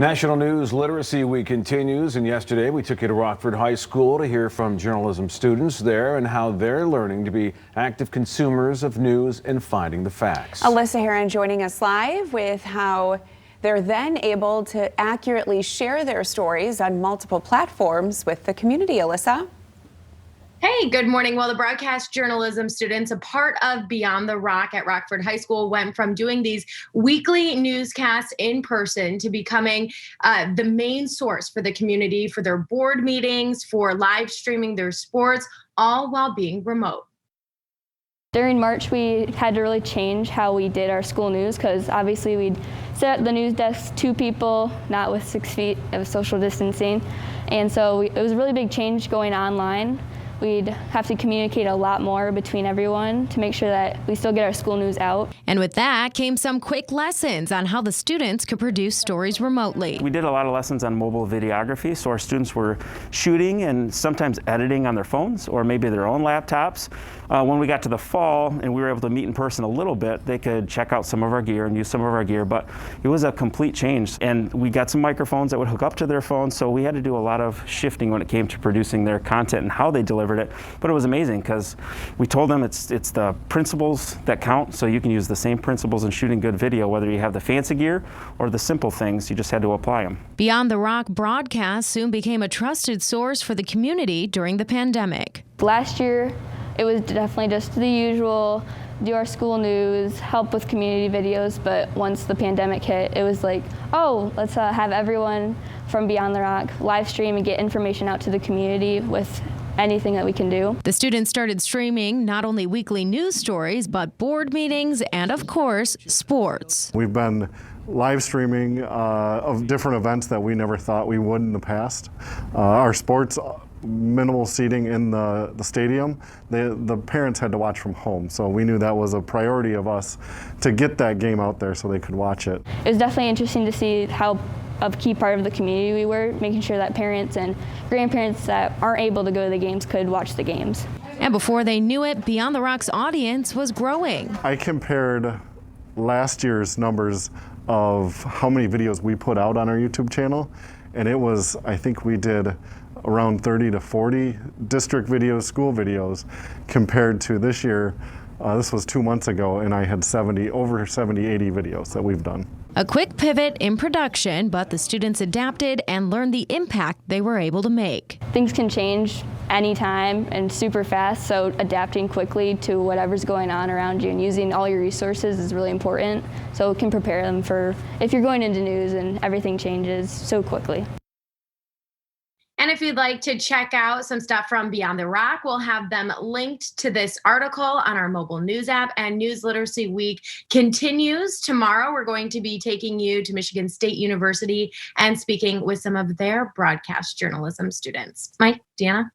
National News Literacy Week continues, and yesterday we took you to Rockford High School to hear from journalism students there and how they're learning to be active consumers of news and finding the facts. ALYSSA HEARIN joining us live with how they're then able to accurately share their stories on multiple platforms with the community. ALYSSA. Hey, good morning. Well, the broadcast journalism students, a part of Beyond the Rock at Rockford High School, went from doing these weekly newscasts in person to becoming the main source for the community, for their board meetings, for live streaming their sports, all while being remote. During March, we had to really change how we did our school news because obviously we'd sit at the news desk, 2 people, not with 6 feet of social distancing. And so it was a really big change going online. We'd have to communicate a lot more between everyone to make sure that we still get our school news out. And with that came some quick lessons on how the students could produce stories remotely. We did a lot of lessons on mobile videography, so our students were shooting and sometimes editing on their phones or maybe their own laptops. When we got to the fall and we were able to meet in person a little bit, they could check out some of our gear and use some of our gear, but it was a complete change. And we got some microphones that would hook up to their phones, so we had to do a lot of shifting when it came to producing their content and how they delivered it. But it was amazing because we told them it's the principles that count, so you can use the same principles in shooting good video, whether you have the fancy gear or the simple things, you just had to apply them. Beyond the Rock broadcast soon became a trusted source for the community during the pandemic. Last year, it was definitely just the usual, do our school news, help with community videos, but once the pandemic hit, it was like, oh, let's have everyone from Beyond the Rock live stream and get information out to the community with anything that we can do. The students started streaming not only weekly news stories, but board meetings and, of course, sports. We've been live streaming of different events that we never thought we would in the past. Our sports, minimal seating in the stadium, the parents had to watch from home, so we knew that was a priority of us to get that game out there so they could watch it. It was definitely interesting to see how a key part of the community we were, making sure that parents and grandparents that aren't able to go to the games could watch the games. And before they knew it, Beyond the Rock's audience was growing. I compared last year's numbers of how many videos we put out on our YouTube channel, and it was, I think we did around 30 to 40 district videos, school videos, compared to this year. This was 2 months ago, and I had over 70, 80 videos that we've done. A quick pivot in production, but the students adapted and learned the impact they were able to make. Things can change anytime and super fast, so adapting quickly to whatever's going on around you and using all your resources is really important, so it can prepare them for if you're going into news and everything changes so quickly. And if you'd like to check out some stuff from Beyond the Rock, we'll have them linked to this article on our mobile news app. And News Literacy Week continues tomorrow. We're going to be taking you to Michigan State University and speaking with some of their broadcast journalism students. Mike, Deanna?